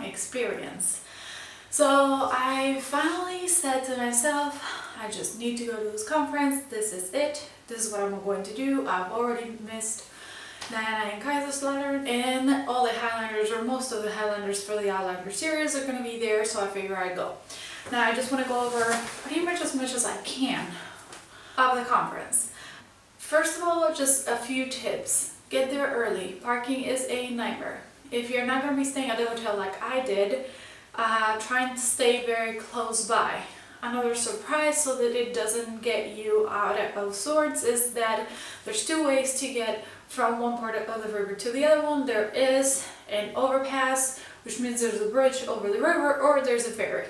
RingCon Experience. So I finally said to myself, I just need to go to this conference. This is it. This is what I'm going to do. I've already missed Diana and Kaiserslautern, and all the Highlanders, or most of the Highlanders for the Outlander series, are going to be there, so I figure I'd go. Now I just want to go over pretty much as I can of the conference. First of all, just a few tips. Get there early. Parking is a nightmare. If you're not going to be staying at the hotel like I did, try and stay very close by. Another surprise, so that it doesn't get you out of sorts, is that there's two ways to get from one part of the river to the other one. There is an overpass, which means there's a bridge over the river, or there's a ferry.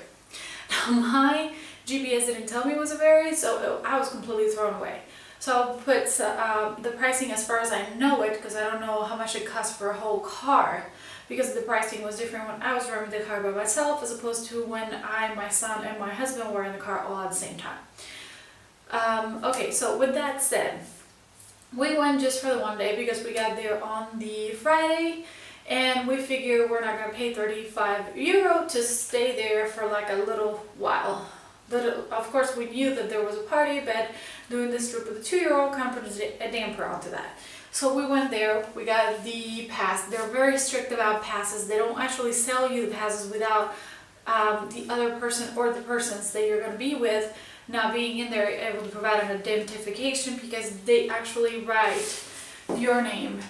Now my GPS didn't tell me it was a ferry, so I was completely thrown away. So I'll put the pricing as far as I know it, because I don't know how much it costs for a whole car, because the pricing was different when I was driving the car by myself as opposed to when I, my son, and my husband were in the car all at the same time. Okay, so with that said, we went just for the one day because we got there on the Friday, and we figured we're not going to pay 35 euro to stay there for like a little while. But of course we knew that there was a party, but doing this trip with a 2-year-old kind of put a damper onto that. So we went there, we got the pass. They're very strict about passes. They don't actually sell you the passes without the other person or the persons that you're going to be with now being in there able to provide an identification, because they actually write your name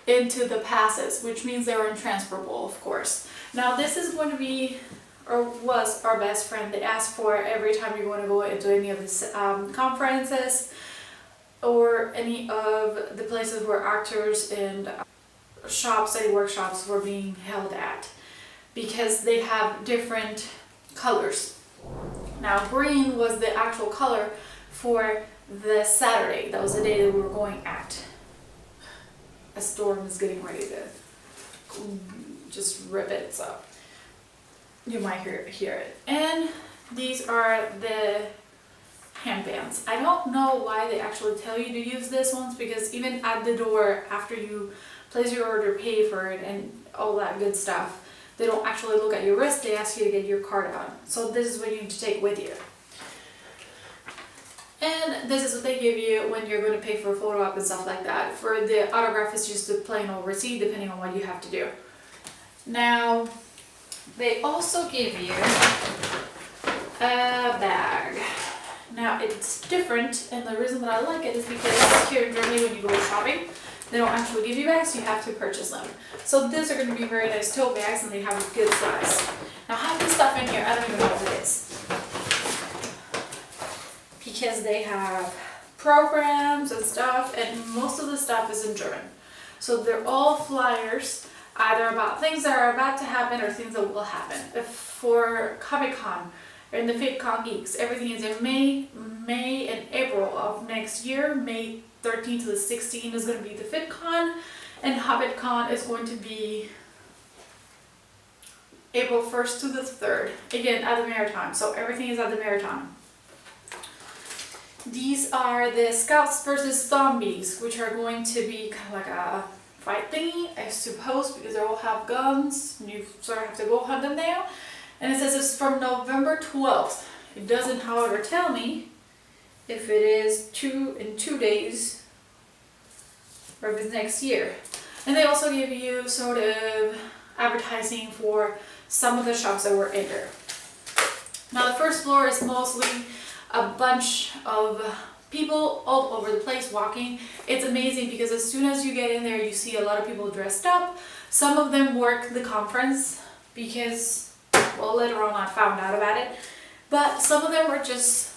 into the passes, which means they're intransferable, of course. Now this is going to be, or was, our best friend. They ask for every time you want to go into any of the conferences or any of the places where actors and shops, study workshops were being held at, because they have different colors. Now green was the actual color for the Saturday. That was the day that we were going at. A storm is getting ready to just rip it, so you might hear it. And these are the handbands. I don't know why they actually tell you to use this ones, because even at the door after you place your order, pay for it and all that good stuff, they don't actually look at your wrist. They ask you to get your card out. So this is what you need to take with you. And this is what they give you when you're going to pay for a photo op and stuff like that. For the autograph, it's just a plain old receipt, depending on what you have to do. Now they also give you a bag. Now it's different, and the reason that I like it is because here in Germany when you go shopping, they don't actually give you bags, you have to purchase them. So these are going to be very nice tote bags, and they have a good size. Now half the stuff in here, I don't even know what it is, because they have programs and stuff, and most of the stuff is in German. So they're all flyers, either about things that are about to happen or things that will happen. For Comic-Con and the FitCon Geeks, everything is in May and April of next year. May 13th to the 16th is going to be the FitCon, and HobbitCon is going to be April 1st to the 3rd, again at the Maritime. So everything is at the Maritime. These are the Scouts versus Zombies, which are going to be kind of like a fight thingy, I suppose, because they all have guns, and you sort of have to go hunt them down. And it says it's from November 12th. It doesn't, however, tell me if it is in 2 days or if it's next year. And they also give you sort of advertising for some of the shops that were in there. Now the first floor is mostly a bunch of people all over the place walking. It's amazing because as soon as you get in there, you see a lot of people dressed up. Some of them work the conference because, well, later on I found out about it. But some of them were just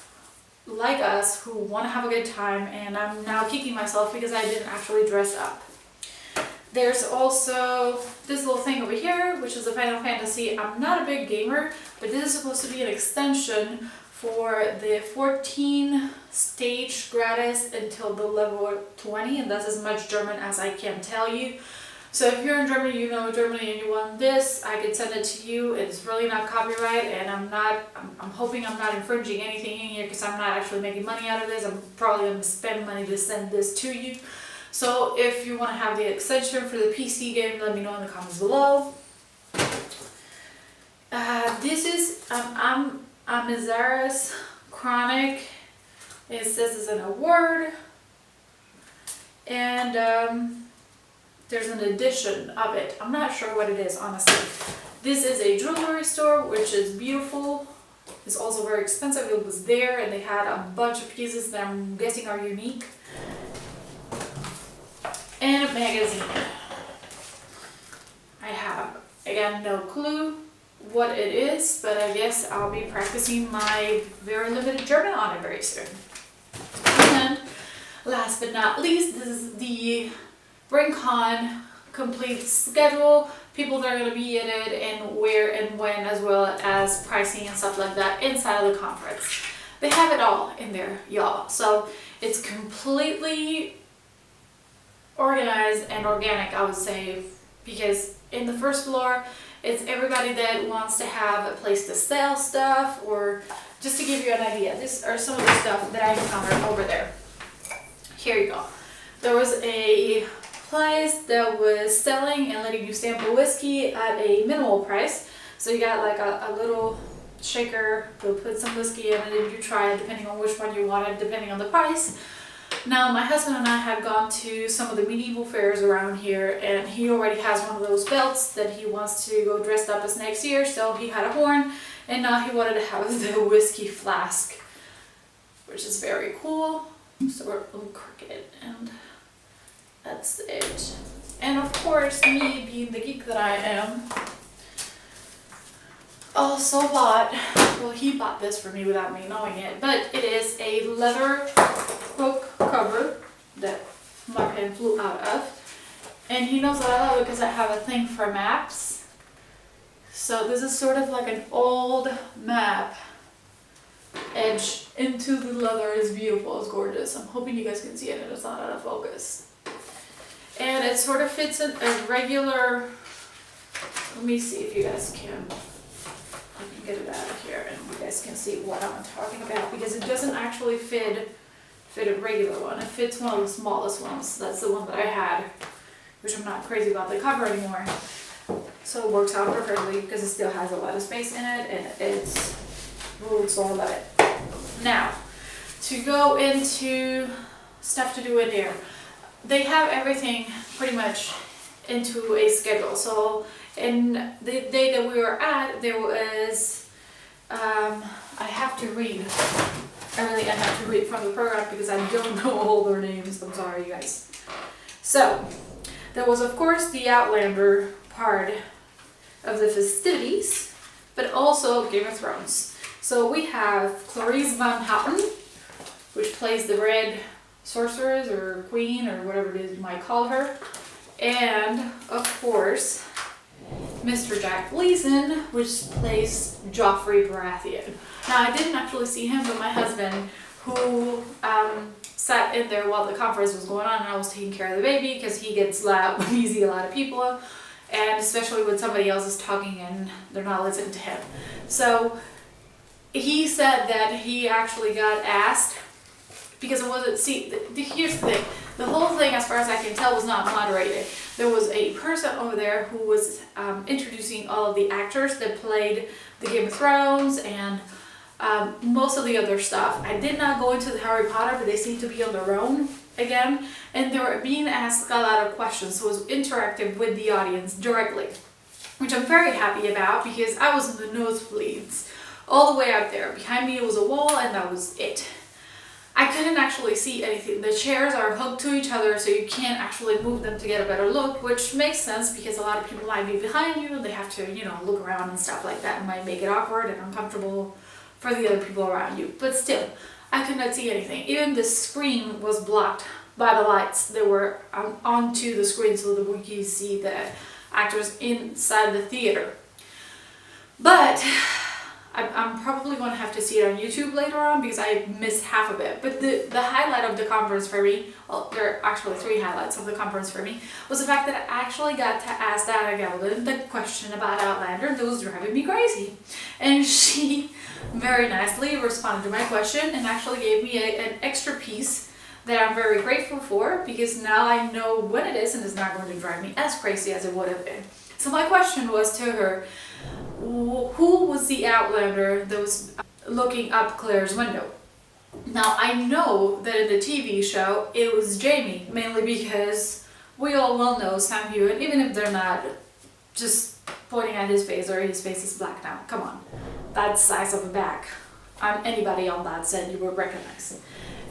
like us who want to have a good time, and I'm now kicking myself because I didn't actually dress up. There's also this little thing over here, which is a Final Fantasy. I'm not a big gamer, but this is supposed to be an extension for the 14 stage gratis until the level 20, and that's as much German as I can tell you. So if you're in Germany, you know Germany, and you want this, I can send it to you. It's really not copyright, and I'm hoping I'm not infringing anything in here, because I'm not actually making money out of this. I'm probably going to spend money to send this to you. So if you want to have the extension for the PC game, let me know in the comments below. This is Amizaris Chronic. It says it's an award, and there's an edition of it. I'm not sure what it is, honestly. This is a jewelry store, which is beautiful. It's also very expensive. It was there, and they had a bunch of pieces that I'm guessing are unique. And a magazine. I have, again, no clue what it is, but I guess I'll be practicing my very limited German on it very soon. And last but not least, this is the RingCon complete schedule, people that are going to be in it, and where and when, as well as pricing and stuff like that inside of the conference. They have it all in there, y'all. So it's completely organized and organic, I would say, because in the first floor, it's everybody that wants to have a place to sell stuff, or just to give you an idea, these are some of the stuff that I encountered over there. Here you go. There was a place that was selling and letting you sample whiskey at a minimal price. So you got like a little shaker, they'll put some whiskey in it and you try it depending on which one you wanted, depending on the price. Now, my husband and I have gone to some of the medieval fairs around here, and he already has one of those belts that he wants to go dressed up as next year, so he had a horn, and now he wanted to have the whiskey flask, which is very cool. So we're a little crooked, and that's it. And of course, me being the geek that I am, also bought, well, he bought this for me without me knowing it, but it is a leather book cover that my pen flew out of. And he knows that I love it because I have a thing for maps. So this is sort of like an old map edged into the leather. It's beautiful, it's gorgeous. I'm hoping you guys can see it and it's not out of focus. And it sort of fits in a regular, let me see if you guys can, I can get it out of here and you guys can see what I'm talking about, because it doesn't actually fit a regular one. It fits one of the smallest ones. That's the one that I had, which I'm not crazy about the cover anymore. So it works out perfectly because it still has a lot of space in it, and it's ruled, so I love it. Now, to go into stuff to do in there, they have everything pretty much into a schedule. So in the day that we were at, there was, I have to read. I have to read from the program because I don't know all their names. I'm sorry, you guys. So, there was of course the Outlander part of the festivities, but also Game of Thrones. So we have Clarice Van Houten, which plays the Red Sorceress or Queen or whatever it is you might call her, and of course Mr. Jack Gleason, which plays Joffrey Baratheon. Now, I didn't actually see him, but my husband, who sat in there while the conference was going on, and I was taking care of the baby because he gets loud when he sees a lot of people, and especially when somebody else is talking and they're not listening to him. So he said that he actually got asked, because it wasn't, see, here's the thing, the whole thing, as far as I can tell, was not moderated. There was a person over there who was introducing all of the actors that played the Game of Thrones and most of the other stuff. I did not go into the Harry Potter, but they seem to be on their own again, and they were being asked a lot of questions, so it was interactive with the audience directly, which I'm very happy about because I was in the nosebleeds all the way out there. Behind me was a wall, and that was it. I couldn't actually see anything. The chairs are hooked to each other, so you can't actually move them to get a better look, which makes sense because a lot of people might be behind you and they have to, you know, look around and stuff like that. It might make it awkward and uncomfortable for the other people around you. But still, I could not see anything. Even the screen was blocked by the lights that were onto the screen so that we could see the actors inside the theater. But I'm probably going to have to see it on YouTube later on because I missed half of it. But the highlight of the conference for me, well, there are actually 3 highlights of the conference for me, was the fact that I actually got to ask Diana Gabaldon the question about Outlander that was driving me crazy. And she very nicely responded to my question and actually gave me an extra piece that I'm very grateful for, because now I know when it is and it's not going to drive me as crazy as it would have been. So my question was to her, who was the Outlander that was looking up Claire's window? Now, I know that in the TV show, it was Jamie, mainly because we all well know Sam Hewitt, even if they're not just pointing at his face or his face is black now. Come on, that's the size of a bag. Anybody on that set you would recognize.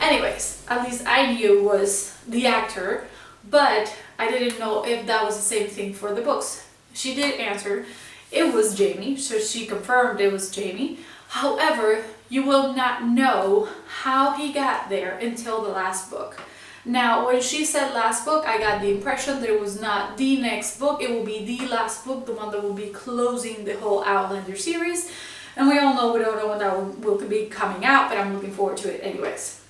Anyways, at least I knew it was the actor, but I didn't know if that was the same thing for the books. She did answer it was Jamie, so she confirmed it was Jamie. However, you will not know how he got there until the last book. Now, when she said last book, I got the impression that it was not the next book, it will be the last book, the one that will be closing the whole Outlander series. And we all know we don't know when that will be coming out, but I'm looking forward to it anyways.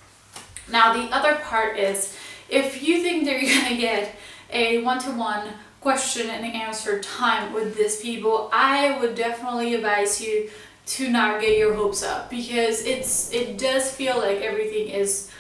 Now, the other part is, if you think that you're gonna get a one-to-one question and answer time with these people, I would definitely advise you to not get your hopes up, because it does feel like everything is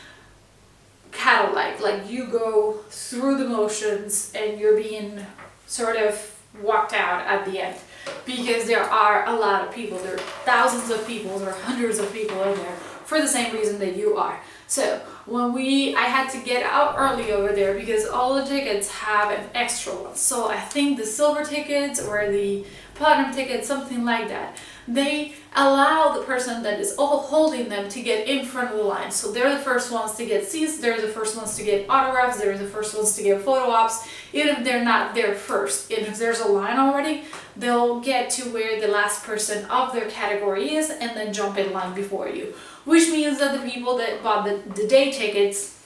cattle-like you go through the motions and you're being sort of walked out at the end, because there are a lot of people, there are thousands of people, there are hundreds of people in there for the same reason that you are. So when I had to get out early over there because all the tickets have an extra one. So I think the silver tickets or the platinum tickets, something like that, they allow the person that is all holding them to get in front of the line. So they're the first ones to get seats, they're the first ones to get autographs, they're the first ones to get photo ops, even if they're not there first. And if there's a line already, they'll get to where the last person of their category is and then jump in line before you. Which means that the people that bought the day tickets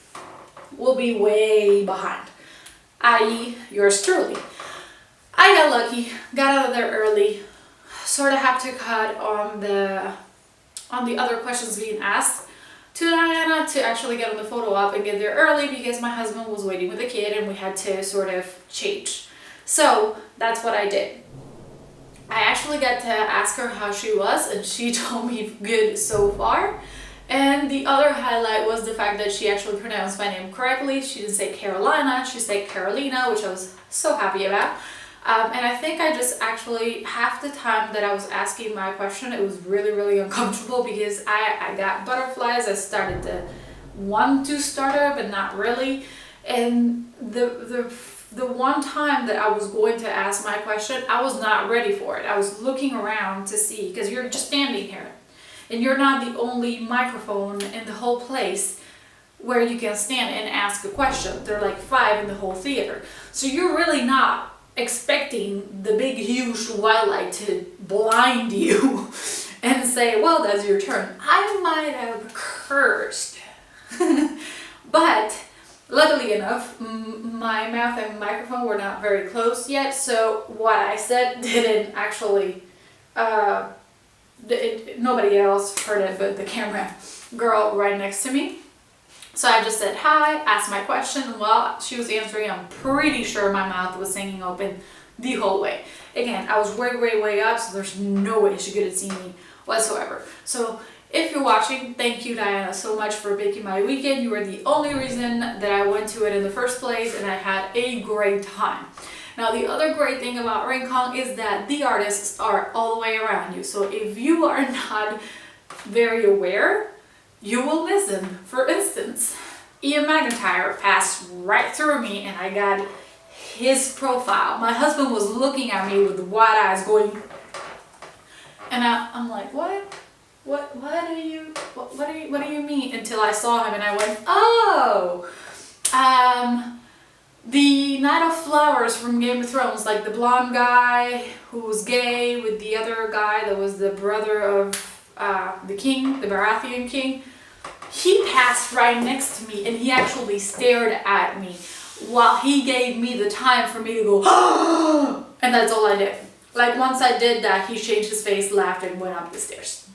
will be way behind, i.e. yours truly. I got lucky, got out of there early, sort of have to cut on the other questions being asked to Diana to actually get on the photo op and get there early because my husband was waiting with the kid and we had to sort of change. So that's what I did. I actually got to ask her how she was and she told me good so far. And the other highlight was the fact that she actually pronounced my name correctly. She didn't say Carolina, she said Carolina, which I was so happy about. And I think I just actually, half the time that I was asking my question, it was really, really uncomfortable because I got butterflies. I started to want to start her, but not really. And the one time that I was going to ask my question, I was not ready for it. I was looking around to see, because you're just standing here. And you're not the only microphone in the whole place where you can stand and ask a question. There are like 5 in the whole theater. So you're really not expecting the big huge white light to blind you and say, well, that's your turn. I might have cursed. But luckily enough, my mouth and microphone were not very close yet, so what I said didn't actually, nobody else heard it but the camera girl right next to me. So I just said hi, asked my question, and while she was answering, I'm pretty sure my mouth was hanging open the whole way. Again, I was way up, so there's no way she could have seen me whatsoever. So if you're watching, thank you, Diana, so much for making my weekend. You were the only reason that I went to it in the first place, and I had a great time. Now, the other great thing about RingCon is that the artists are all the way around you. So if you are not very aware, you will miss them. For instance, Ian McIntyre passed right through me and I got his profile. My husband was looking at me with wide eyes going, and I'm like, what do you mean? Until I saw him and I went, oh, the Knight of Flowers from Game of Thrones, like the blonde guy who was gay with the other guy that was the brother of the king, the Baratheon king. He passed right next to me and he actually stared at me while he gave me the time for me to go, oh! And that's all I did. Like once I did that, he changed his face, laughed, and went up the stairs,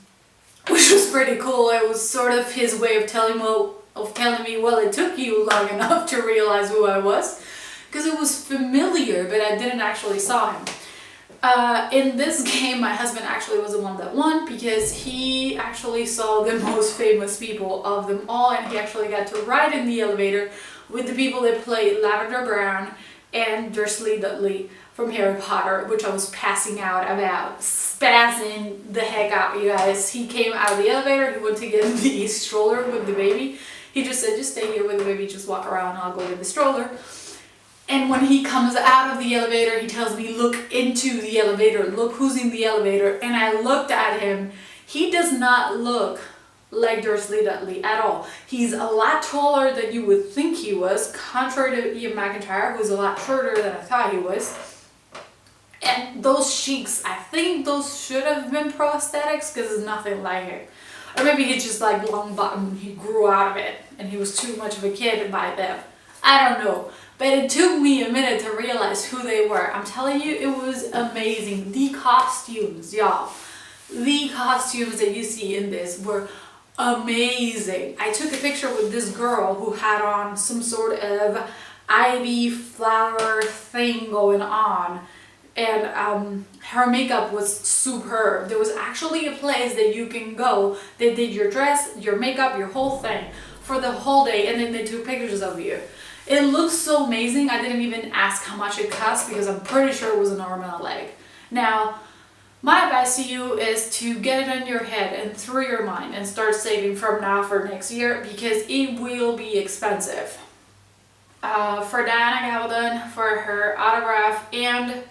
which was pretty cool. It was sort of his way of telling me, well, it took you long enough to realize who I was, because it was familiar, but I didn't actually saw him. In this game, my husband actually was the one that won because he actually saw the most famous people of them all, and he actually got to ride in the elevator with the people that played Lavender Brown, and Dursley Dudley from Harry Potter, which I was passing out about, spazzing the heck out, you guys. He came out of the elevator, he went to get the stroller with the baby. He just said, just stay here with the baby, just walk around, I'll go get the stroller. And when he comes out of the elevator, he tells me, look into the elevator, look who's in the elevator. And I looked at him. He does not look like Dursley Dudley at all. He's a lot taller than you would think he was, contrary to Ian McIntyre, who's a lot shorter than I thought he was. And those cheeks, I think those should have been prosthetics because it's nothing like it. Or maybe he just like long bottom, he grew out of it and he was too much of a kid by then. I don't know. But it took me a minute to realize who they were. I'm telling you, it was amazing. The costumes, y'all. The costumes that you see in this were amazing. I took a picture with this girl who had on some sort of ivy flower thing going on. And her makeup was superb. There was actually a place that you can go. They did your dress, your makeup, your whole thing for the whole day, and then they took pictures of you. It looks so amazing. I didn't even ask how much it cost because I'm pretty sure it was an arm and a leg. Now, my advice to you is to get it in your head and through your mind and start saving from now for next year because it will be expensive. For Diana Gabaldon, for her autograph and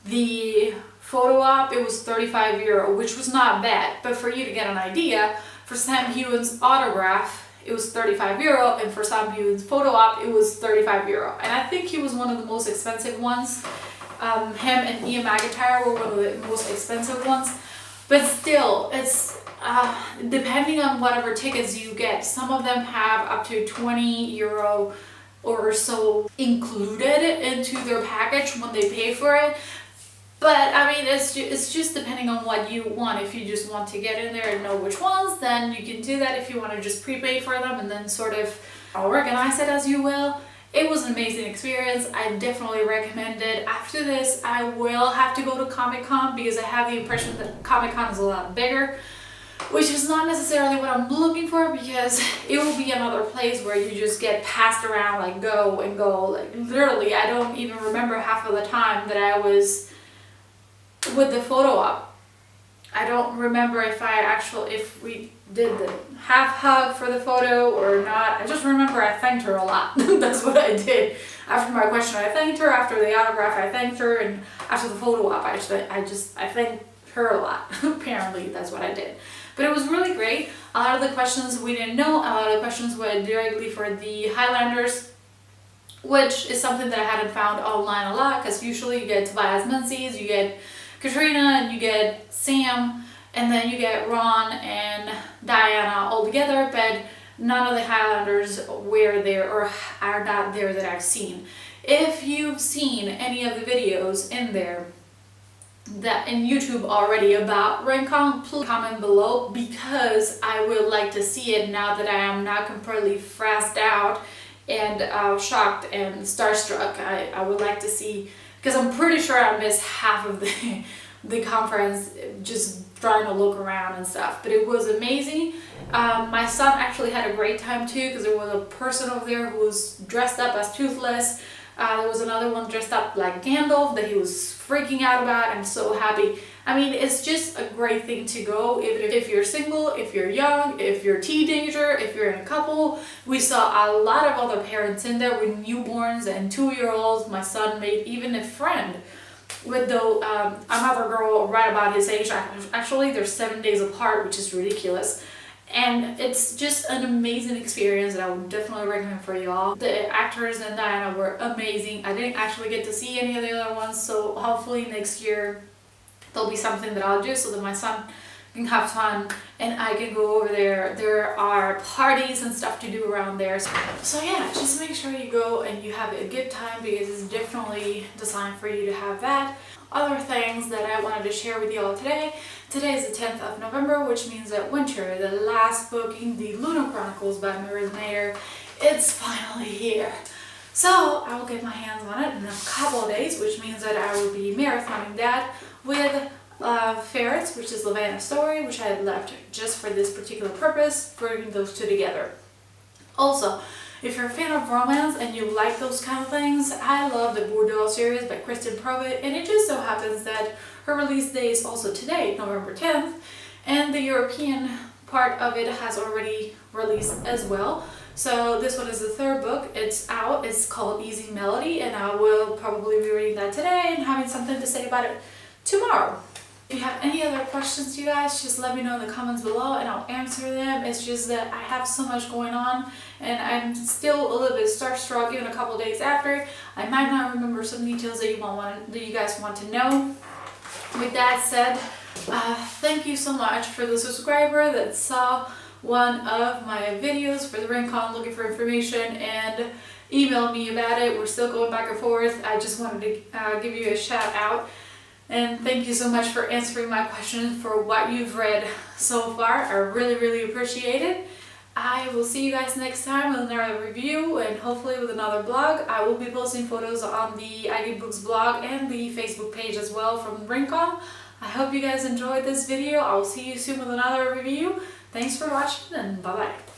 the photo op, it was €35, which was not bad. But for you to get an idea, for Sam Heughan's autograph, it was €35, and for Sam Heughan's photo op, it was €35. And I think he was one of the most expensive ones. Him and Ian McIntyre were one of the most expensive ones. But still, it's depending on whatever tickets you get. Some of them have up to €20 or so included into their package when they pay for it. But I mean, it's just depending on what you want. If you just want to get in there and know which ones, then you can do that. If you want to just prepay for them and then sort of organize it as you will. It was an amazing experience. I definitely recommend it. After this, I will have to go to Comic-Con because I have the impression that Comic-Con is a lot bigger, which is not necessarily what I'm looking for because it will be another place where you just get passed around, like go and go. Like literally, I don't even remember half of the time that I was with the photo op. I don't remember if we did the half hug for the photo or not. I just remember I thanked her a lot. That's what I did. After my question, I thanked her. After the autograph, I thanked her. And after the photo op, I thanked her a lot. Apparently, that's what I did. But it was really great. A lot of the questions we didn't know. A lot of the questions were directly for the Highlanders, which is something that I hadn't found online a lot because usually you get Tobias Menzies, you get Katrina, and you get Sam, and then you get Ron and Diana all together, but none of the Highlanders were there or are not there that I've seen. If you've seen any of the videos in there that in YouTube already about RingCon, please comment below because I would like to see it now that I am not completely frazzed out and shocked and starstruck. I would like to see, because I'm pretty sure I missed half of the conference just trying to look around and stuff, but it was amazing. My son actually had a great time too because there was a person over there who was dressed up as Toothless. There was another one dressed up like Gandalf that he was freaking out about. I'm so happy. I mean, it's just a great thing to go if you're single, if you're young, if you're a teenager, if you're in a couple. We saw a lot of other parents in there with newborns and 2-year-olds. My son made even a friend with another girl right about his age. Actually, they're 7 days apart, which is ridiculous. And it's just an amazing experience that I would definitely recommend for y'all. The actors and Diana were amazing. I didn't actually get to see any of the other ones, so hopefully next year there'll be something that I'll do so that my son can have fun and I can go over there. There are parties and stuff to do around there. So yeah, just make sure you go and you have a good time because it's definitely designed for you to have that. Other things that I wanted to share with you all today. Today is the 10th of November, which means that winter, the last book in the Lunar Chronicles by Maria Mayer, it's finally here. So I will get my hands on it in a couple of days, which means that I will be marathoning that with Ferrets, which is Lavanna's story, which I had left just for this particular purpose, bringing those two together. Also, If you're a fan of romance and you like those kind of things, I love the Bordeaux series by Kristen Provitt, and it just so happens that her release day is also today, November 10th, and the European part of it has already released as well. So this one is the third book. It's out. It's called Easy Melody, and I will probably be reading that today and having something to say about it tomorrow. If you have any other questions, you guys, just let me know in the comments below and I'll answer them. It's just that I have so much going on and I'm still a little bit starstruck even a couple days after. I might not remember some details that you guys want to know. With that said, thank you so much for the subscriber that saw one of my videos for the RingCon looking for information and emailed me about it. We're still going back and forth. I just wanted to give you a shout out. And thank you so much for answering my questions, for what you've read so far. I really appreciate it. I will see you guys next time with another review and hopefully with another blog. I will be posting photos on the ID Books blog and the Facebook page as well from RingCon. I hope you guys enjoyed this video. I will see you soon with another review. Thanks for watching and bye bye.